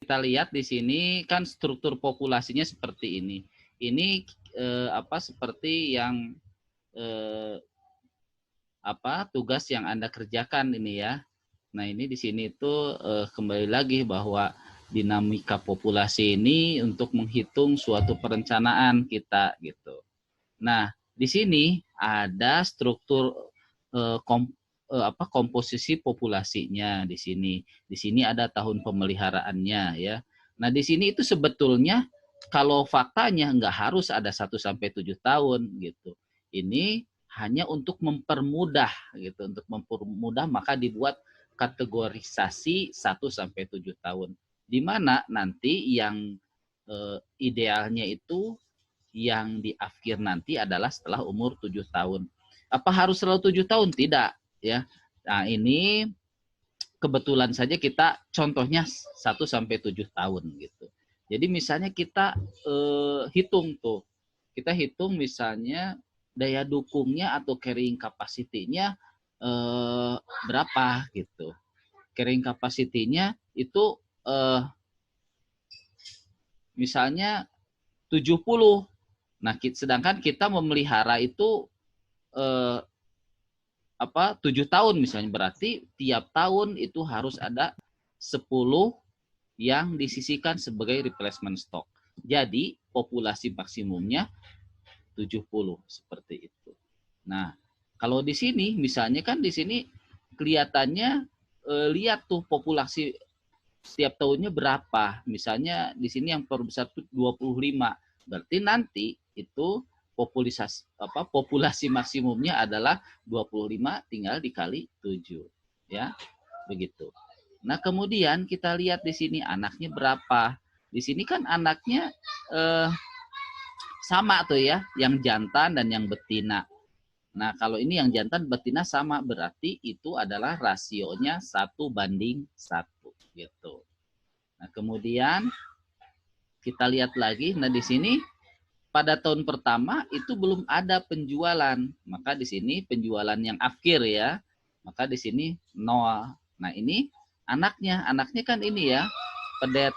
kita lihat di sini kan struktur populasinya seperti ini. Ini seperti yang tugas yang Anda kerjakan ini ya. Nah, ini di sini itu kembali lagi bahwa dinamika populasi ini untuk menghitung suatu perencanaan kita gitu. Nah, di sini ada struktur komposisi populasinya di sini. Di sini ada tahun pemeliharaannya ya. Nah, di sini itu sebetulnya kalau faktanya nggak harus ada 1 sampai 7 tahun gitu. Ini hanya untuk mempermudah gitu, untuk mempermudah maka dibuat kategorisasi 1 sampai 7 tahun. Di mana nanti yang idealnya itu yang di akhir nanti adalah setelah umur 7 tahun. Apa harus selalu 7 tahun? Tidak ya. Nah, ini kebetulan saja kita contohnya 1 sampai 7 tahun gitu. Jadi misalnya kita hitung tuh. Kita hitung misalnya daya dukungnya atau carrying capacity-nya berapa gitu. Carrying capacity-nya itu misalnya 70. Nah, sedangkan kita memelihara itu 7 tahun misalnya, berarti tiap tahun itu harus ada 10 yang disisihkan sebagai replacement stock. Jadi populasi maksimumnya 70 seperti itu. Nah, kalau di sini misalnya kan di sini kelihatannya lihat tuh populasi setiap tahunnya berapa. Misalnya di sini yang terbesar itu 25. Berarti nanti itu populasi maksimumnya adalah 25 tinggal dikali 7 ya, begitu. Nah, kemudian kita lihat di sini anaknya berapa. Di sini kan anaknya sama tuh ya, yang jantan dan yang betina. Nah, kalau ini yang jantan betina sama, berarti itu adalah rasionya 1:1 gitu. Nah, kemudian kita lihat lagi, nah di sini pada tahun pertama itu belum ada penjualan, maka di sini penjualan yang akhir ya, maka di sini 0. Nah, ini anaknya kan ini ya, pedet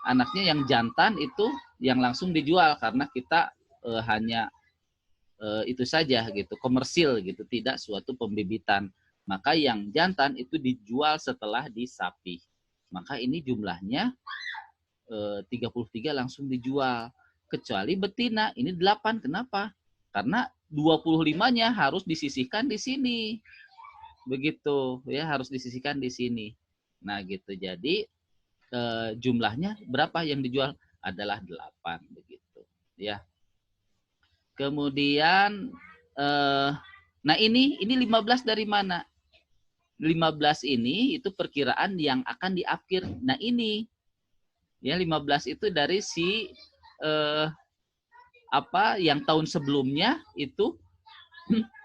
anaknya yang jantan itu yang langsung dijual karena kita hanya itu saja gitu, komersil gitu, tidak suatu pembibitan. Maka yang jantan itu dijual setelah disapih. Maka ini jumlahnya 33 langsung dijual. Kecuali betina, ini 8. Kenapa? Karena 25-nya harus disisihkan di sini. Begitu ya, harus disisihkan di sini. Nah, gitu. Jadi jumlahnya berapa yang dijual? Adalah 8 begitu. Ya. Kemudian nah ini 15 dari mana? 15 ini itu perkiraan yang akan diakhir. Nah, ini ya 15 itu dari si yang tahun sebelumnya itu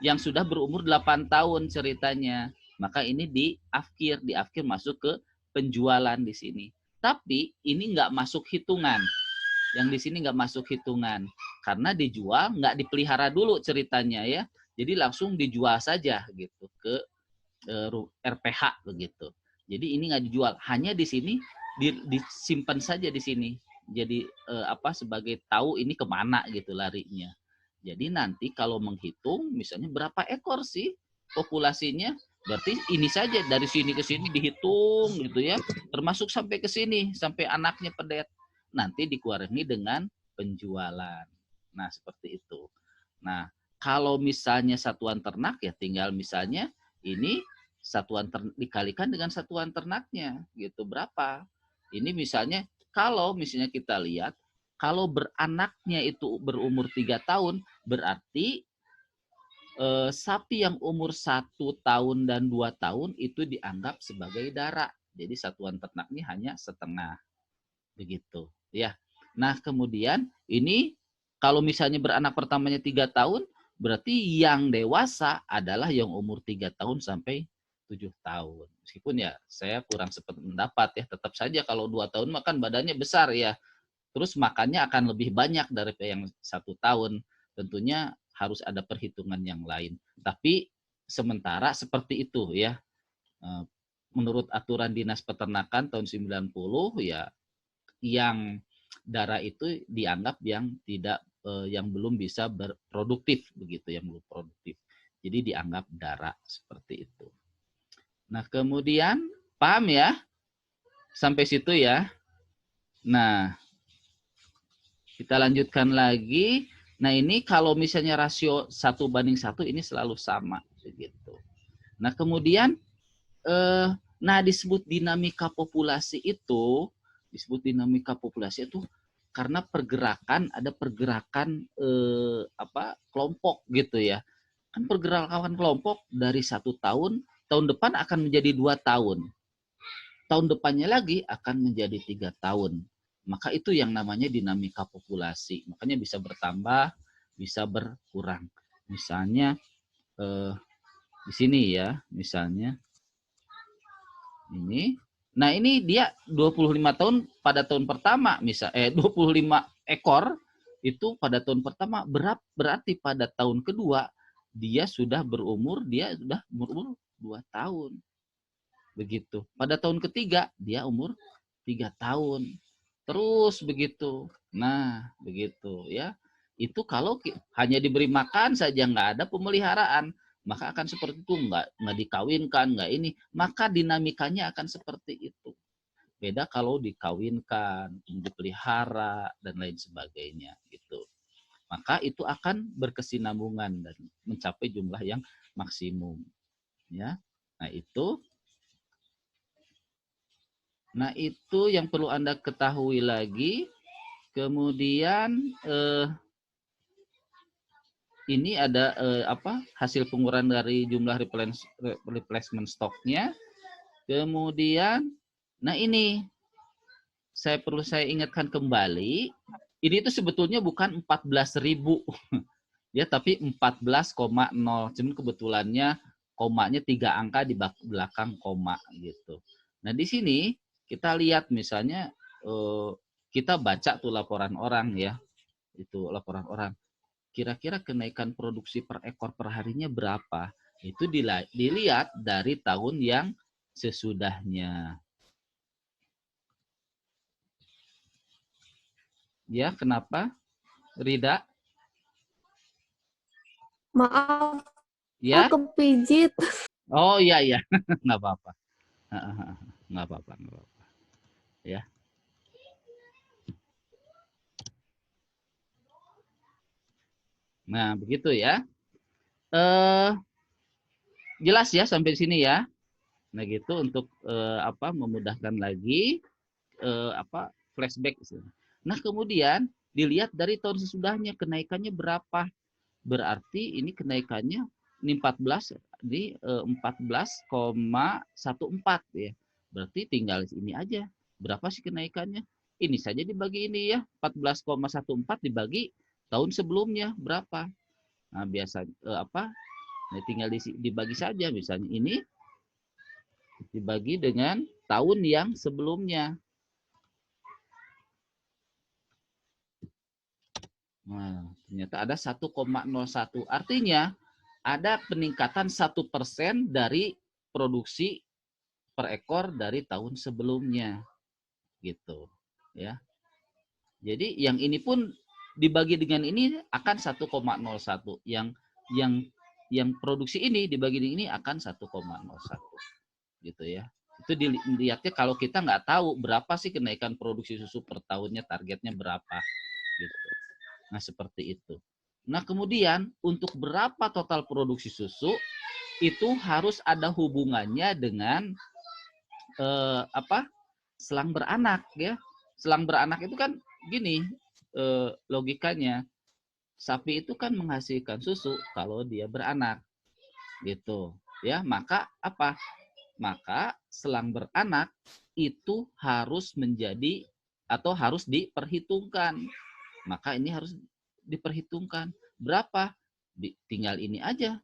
yang sudah berumur 8 tahun ceritanya. Maka ini di akhir masuk ke penjualan di sini. Tapi ini nggak masuk hitungan. Yang di sini nggak masuk hitungan karena dijual, nggak dipelihara dulu ceritanya ya. Jadi langsung dijual saja gitu ke RPH begitu. Jadi ini nggak dijual, hanya di sini disimpan saja di sini. Jadi sebagai tahu ini kemana gitu larinya. Jadi nanti kalau menghitung misalnya berapa ekor sih populasinya, berarti ini saja dari sini ke sini dihitung gitu ya, termasuk sampai ke sini sampai anaknya pedet. Nanti dikurangi dengan penjualan. Nah, seperti itu. Nah, kalau misalnya satuan ternak ya tinggal misalnya ini satuan dikalikan dengan satuan ternaknya gitu berapa. Ini misalnya kalau misalnya kita lihat kalau beranaknya itu berumur 3 tahun, berarti sapi yang umur 1 tahun dan 2 tahun itu dianggap sebagai darah. Jadi satuan ternaknya hanya setengah. Begitu, ya. Nah, kemudian ini kalau misalnya beranak pertamanya 3 tahun, berarti yang dewasa adalah yang umur 3 tahun sampai 7 tahun. Meskipun ya saya kurang sependapat ya, tetap saja kalau 2 tahun makan badannya besar ya. Terus makannya akan lebih banyak dari yang 1 tahun. Tentunya harus ada perhitungan yang lain. Tapi sementara seperti itu ya. menurut aturan Dinas Peternakan tahun 90 ya, yang darah itu dianggap yang tidak yang belum bisa berproduktif begitu, yang belum produktif. Jadi dianggap darah seperti itu. Nah, kemudian paham ya sampai situ ya. Nah, kita lanjutkan lagi. Nah, ini kalau misalnya rasio 1:1 ini selalu sama begitu. Nah, kemudian disebut dinamika populasi itu karena ada pergerakan kelompok gitu ya. Kan pergerakan kelompok dari 1 tahun, tahun depan akan menjadi 2 tahun. Tahun depannya lagi akan menjadi 3 tahun. Maka itu yang namanya dinamika populasi. Makanya bisa bertambah, bisa berkurang. Misalnya di sini ya, misalnya ini. Nah, ini dia 25 tahun pada tahun pertama, 25 ekor itu pada tahun pertama, berarti pada tahun kedua dia sudah berumur 2 tahun. Begitu. Pada tahun ketiga dia umur 3 tahun. Terus begitu. Nah, begitu ya. Itu kalau hanya diberi makan saja, nggak ada pemeliharaan, maka akan seperti itu, nggak dikawinkan, nggak ini, maka dinamikanya akan seperti itu. Beda kalau dikawinkan, dipelihara dan lain sebagainya gitu. Maka itu akan berkesinambungan dan mencapai jumlah yang maksimum ya. Nah itu yang perlu Anda ketahui lagi. Kemudian ini ada hasil pengurangan dari jumlah replacement stoknya. Kemudian, nah ini saya ingatkan kembali, ini itu sebetulnya bukan 14.000 ya, tapi 14,0. Cuman kebetulannya komanya 3 angka di belakang koma gitu. Nah di sini kita lihat misalnya kita baca tuh laporan orang ya, itu laporan orang. Kira-kira kenaikan produksi per ekor per harinya berapa? Itu dilihat dari tahun yang sesudahnya. Ya, kenapa? Rida? Maaf, Ya? kepijit. Oh iya, iya. Nggak apa-apa. Nggak apa-apa. Ya. Nah, begitu ya. Jelas ya sampai sini ya. Nah, gitu untuk memudahkan lagi flashback. Nah, kemudian dilihat dari tahun sesudahnya kenaikannya berapa. Berarti ini kenaikannya ini 14 di 14,14 ya. Berarti tinggal ini aja. Berapa sih kenaikannya? Ini saja dibagi ini ya. 14,14 dibagi tahun sebelumnya berapa? Nah, biasa Nah, tinggal dibagi saja, misalnya ini dibagi dengan tahun yang sebelumnya. Nah, ternyata ada 1,01. Artinya ada peningkatan 1% dari produksi per ekor dari tahun sebelumnya. Gitu. Ya. Jadi yang ini pun dibagi dengan ini akan 1,01. Yang produksi ini dibagi dengan ini akan 1,01. Gitu ya. Itu dilihatnya kalau kita nggak tahu berapa sih kenaikan produksi susu per tahunnya, targetnya berapa gitu. Nah, seperti itu. Nah, kemudian untuk berapa total produksi susu itu harus ada hubungannya dengan selang beranak ya. Selang beranak itu kan gini logikanya. Sapi itu kan menghasilkan susu kalau dia beranak. Gitu. Ya, maka apa? Maka selang beranak itu harus menjadi atau harus diperhitungkan. Maka ini harus diperhitungkan. Berapa? Tinggal ini aja.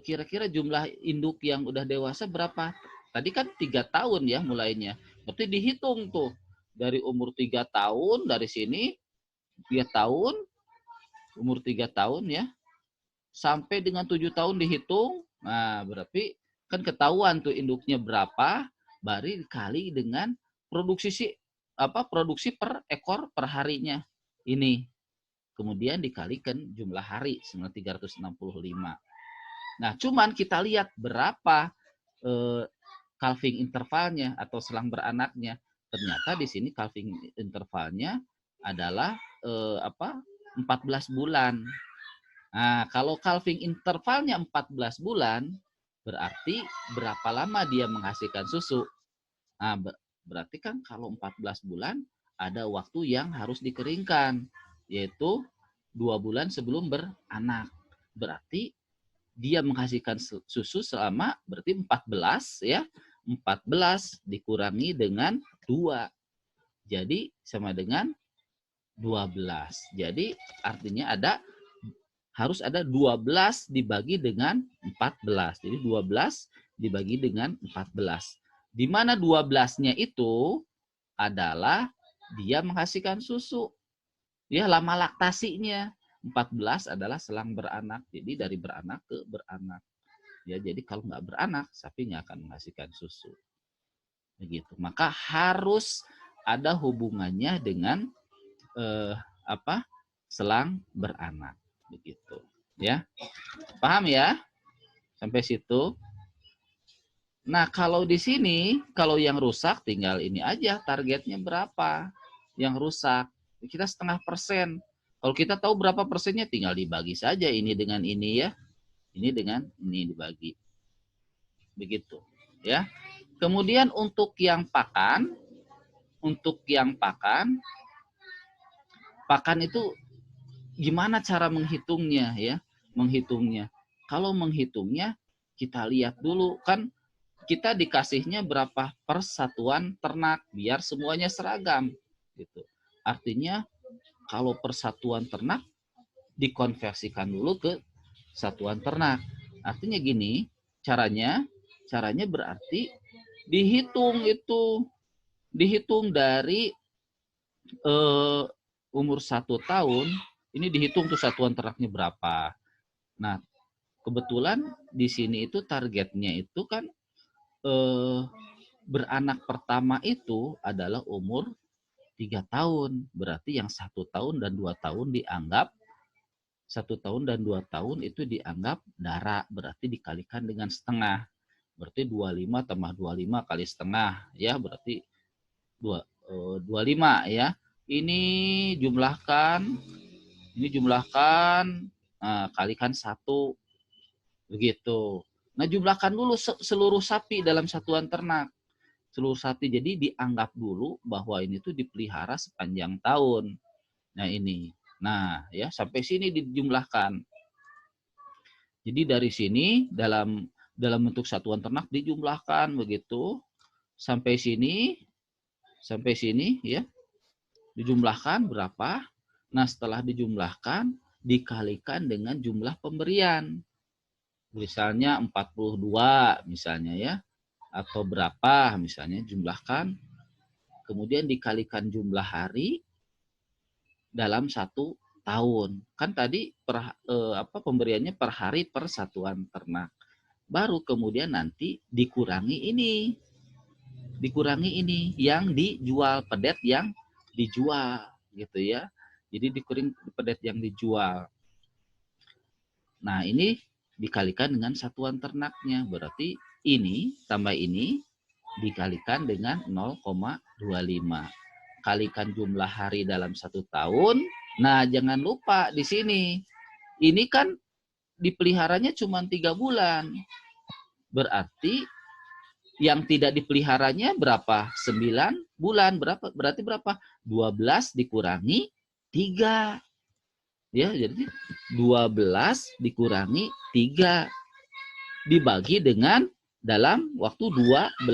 Kira-kira jumlah induk yang udah dewasa berapa? Tadi kan 3 tahun ya mulainya. Berarti dihitung tuh. Dari umur 3 tahun, dari sini 3 tahun, umur 3 tahun ya. Sampai dengan 7 tahun dihitung. Nah, berarti Kan ketahuan tuh induknya berapa, baru dikali dengan produksi per ekor per harinya. Ini. Kemudian dikalikan jumlah hari 365. Nah, cuman kita lihat berapa calving intervalnya atau selang beranaknya. Ternyata di sini calving intervalnya adalah 14 bulan. Nah, kalau calving intervalnya 14 bulan, berarti berapa lama dia menghasilkan susu? Nah, berarti kan kalau 14 bulan ada waktu yang harus dikeringkan, yaitu 2 bulan sebelum beranak. Berarti dia menghasilkan susu selama berarti 14 ya. 14 dikurangi dengan 2. Jadi sama dengan 12. Jadi artinya harus ada 12 dibagi dengan 14. Jadi 12 dibagi dengan 14. Di mana 12-nya itu adalah dia menghasilkan susu. Ya, lama laktasinya. 14 adalah selang beranak. Jadi dari beranak ke beranak. Ya, jadi kalau nggak beranak, sapi nggak akan menghasilkan susu. Begitu. Maka harus ada hubungannya dengan selang beranak. Begitu. Ya. Paham ya? Sampai situ. Nah, kalau di sini, kalau yang rusak tinggal ini aja targetnya berapa. Yang rusak. Kita 0,5%. Kalau kita tahu berapa persennya tinggal dibagi saja ini dengan ini ya. Ini dengan ini dibagi. Begitu, ya. Kemudian untuk yang pakan itu gimana cara menghitungnya ya? Menghitungnya. Kalau menghitungnya kita lihat dulu kan kita dikasihnya berapa persatuan ternak biar semuanya seragam gitu. Artinya kalau persatuan ternak dikonversikan dulu ke satuan ternak. Artinya gini, caranya berarti dihitung dari umur 1 tahun, ini dihitung tuh satuan ternaknya berapa. Nah, kebetulan di sini itu targetnya itu kan beranak pertama itu adalah umur 3 tahun. Berarti yang 1 tahun dan 2 tahun dianggap 1 tahun dan 2 tahun itu dianggap darah. Berarti dikalikan dengan setengah. Berarti 25 tambah 25 kali setengah. Ya, berarti 25 ya. Ini jumlahkan. Kalikan 1. Begitu. Nah, jumlahkan dulu seluruh sapi dalam satuan ternak. Seluruh sapi. Jadi dianggap dulu bahwa ini tuh dipelihara sepanjang tahun. Nah, ini. Nah, ya sampai sini dijumlahkan. Jadi dari sini dalam bentuk satuan ternak dijumlahkan begitu sampai sini ya. Dijumlahkan berapa? Nah, setelah dijumlahkan dikalikan dengan jumlah pemberian. Misalnya 42 misalnya ya. Atau berapa misalnya jumlahkan. Kemudian dikalikan jumlah hari dalam 1 tahun. Kan tadi pemberiannya per hari per satuan ternak. Baru kemudian nanti dikurangi ini yang dijual, pedet yang dijual gitu ya. Jadi dikurangi pedet yang dijual. Nah, ini dikalikan dengan satuan ternaknya. Berarti ini tambah ini dikalikan dengan 0,25. Kalikan jumlah hari dalam 1 tahun. Nah, jangan lupa di sini. Ini kan dipeliharanya cuma 3 bulan. Berarti yang tidak dipeliharanya berapa? 9 bulan. Berarti berapa? 12 dikurangi 3. Ya, jadi 12 dikurangi 3 dibagi dengan dalam waktu 12.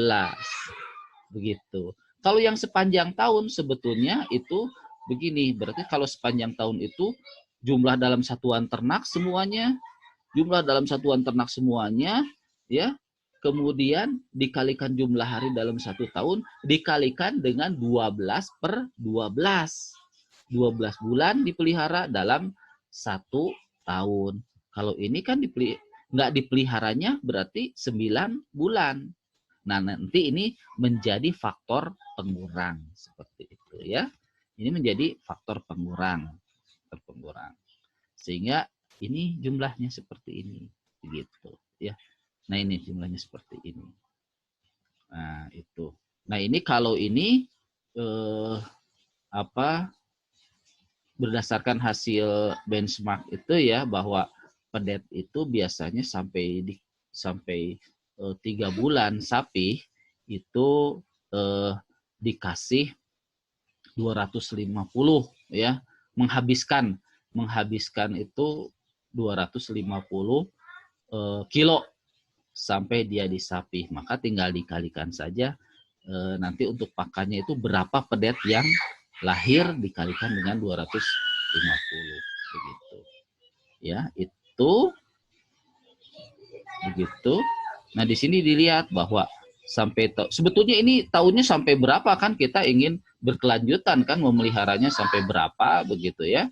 Begitu. Kalau yang sepanjang tahun sebetulnya itu begini. Berarti kalau sepanjang tahun itu jumlah dalam satuan ternak semuanya ya. Kemudian dikalikan jumlah hari dalam 1 tahun dikalikan dengan 12 per 12. 12 bulan dipelihara dalam 1 tahun. Kalau ini kan nggak dipeliharanya berarti 9 bulan. Nah, nanti ini menjadi faktor pengurang seperti itu ya. Ini menjadi faktor pengurang. Sehingga ini jumlahnya seperti ini begitu ya. Nah, ini jumlahnya seperti ini. Nah, itu. Nah, ini kalau ini berdasarkan hasil benchmark itu ya, bahwa pedet itu biasanya sampai 3 bulan sapi itu dikasih 250 ya, menghabiskan itu 250 kilo sampai dia di sapi. Maka tinggal dikalikan saja nanti untuk pakannya itu berapa pedet yang lahir dikalikan dengan 250 begitu. Ya, itu begitu. Nah, di sini dilihat bahwa sebetulnya ini tahunnya sampai berapa kan, kita ingin berkelanjutan kan, memeliharanya sampai berapa begitu ya.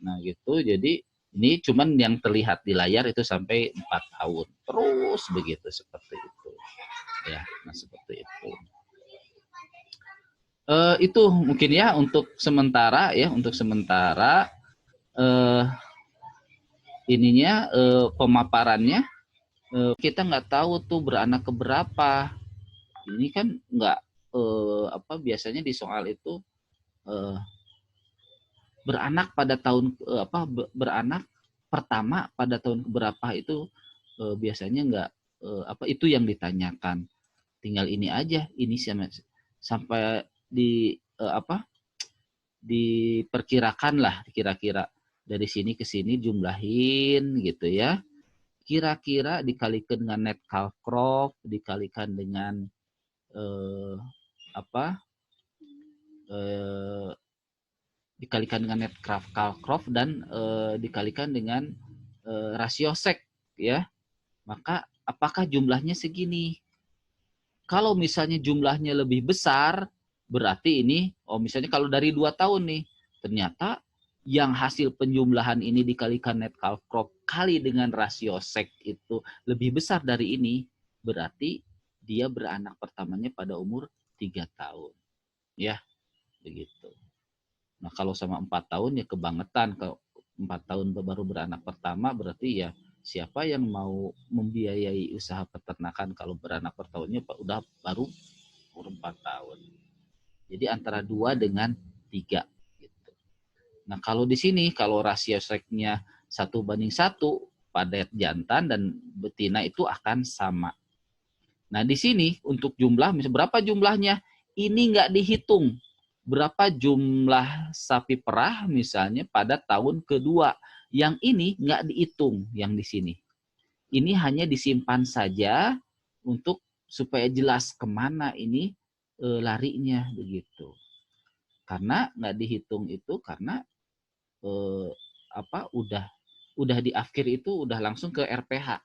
Nah, gitu. Jadi ini cuman yang terlihat di layar itu sampai 4 tahun. Terus begitu seperti itu. Ya, nah seperti itu. Itu mungkin ya untuk sementara ya, ininya pemaparannya. Kita nggak tahu tuh beranak keberapa. Ini kan nggak biasanya di soal itu beranak pada tahun beranak pertama pada tahun keberapa itu biasanya nggak itu yang ditanyakan. Tinggal ini aja, ini sampai diperkirakan lah, kira-kira dari sini ke sini jumlahin gitu ya. Kira-kira dikalikan dengan net calf crop, dikalikan dengan dikalikan dengan net calf crop dan dikalikan dengan rasio sek ya. Maka apakah jumlahnya segini? Kalau misalnya jumlahnya lebih besar, berarti ini misalnya kalau dari 2 tahun nih, ternyata yang hasil penjumlahan ini dikalikan net calf crop kali dengan rasio sek itu lebih besar dari ini, berarti dia beranak pertamanya pada umur 3 tahun. Ya, begitu. Nah, kalau sama 4 tahun ya kebangetan. Kalau 4 tahun baru beranak pertama, berarti ya siapa yang mau membiayai usaha peternakan kalau beranak per tahunnya udah baru umur 4 tahun. Jadi antara 2 dengan 3. Nah, kalau di sini, kalau rasio seknya 1:1, padet jantan dan betina itu akan sama. Nah, di sini untuk jumlah, misalnya berapa jumlahnya, ini nggak dihitung. Berapa jumlah sapi perah misalnya pada tahun kedua. Yang ini nggak dihitung yang di sini. Ini hanya disimpan saja untuk supaya jelas kemana ini larinya begitu. Karena nggak dihitung itu karena udah di akhir itu udah langsung ke RPH,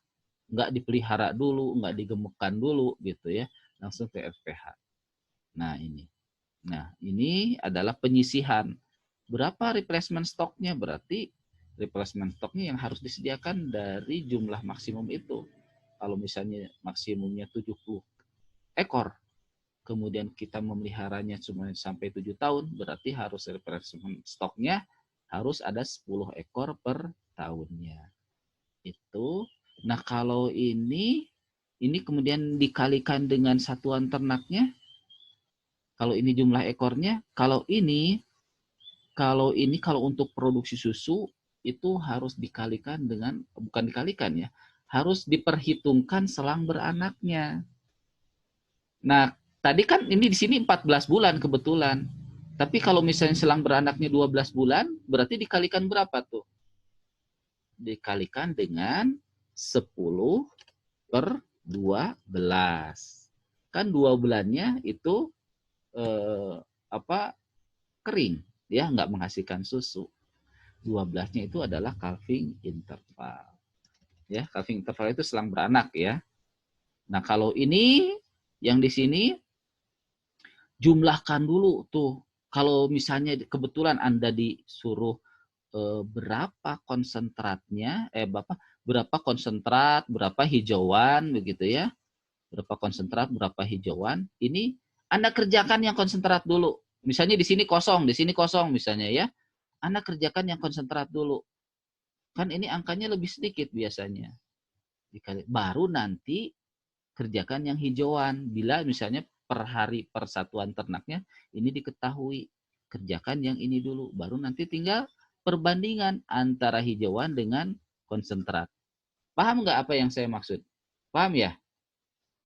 nggak dipelihara dulu, nggak digemukkan dulu gitu ya, langsung ke RPH. Nah ini adalah penyisihan. Berapa replacement stoknya? Berarti replacement stoknya yang harus disediakan dari jumlah maksimum itu. Kalau misalnya maksimumnya 70 ekor, kemudian kita memeliharanya cuma sampai 7 tahun, berarti harus replacement stoknya harus ada 10 ekor per tahunnya. Itu. Nah, kalau ini kemudian dikalikan dengan satuan ternaknya. Kalau ini jumlah ekornya, kalau untuk produksi susu itu harus dikalikan dengan, bukan dikalikan ya, harus diperhitungkan selang beranaknya. Nah, tadi kan ini di sini 14 bulan kebetulan. Tapi kalau misalnya selang beranaknya 12 bulan, berarti dikalikan berapa tuh? Dikalikan dengan 10 per 12. Kan 2 bulannya itu kering, ya, nggak menghasilkan susu. 12-nya itu adalah calving interval. Ya, calving interval itu selang beranak ya. Nah, kalau ini yang di sini jumlahkan dulu tuh. Kalau misalnya kebetulan Anda disuruh berapa konsentratnya, berapa konsentrat, berapa hijauan, begitu ya. Berapa konsentrat, berapa hijauan. Ini Anda kerjakan yang konsentrat dulu. Misalnya di sini kosong misalnya ya. Anda kerjakan yang konsentrat dulu. Kan ini angkanya lebih sedikit biasanya. Baru nanti kerjakan yang hijauan. Bila misalnya per hari persatuan ternaknya ini diketahui. Kerjakan yang ini dulu. Baru nanti tinggal perbandingan antara hijauan dengan konsentrat. Paham nggak apa yang saya maksud? Paham ya?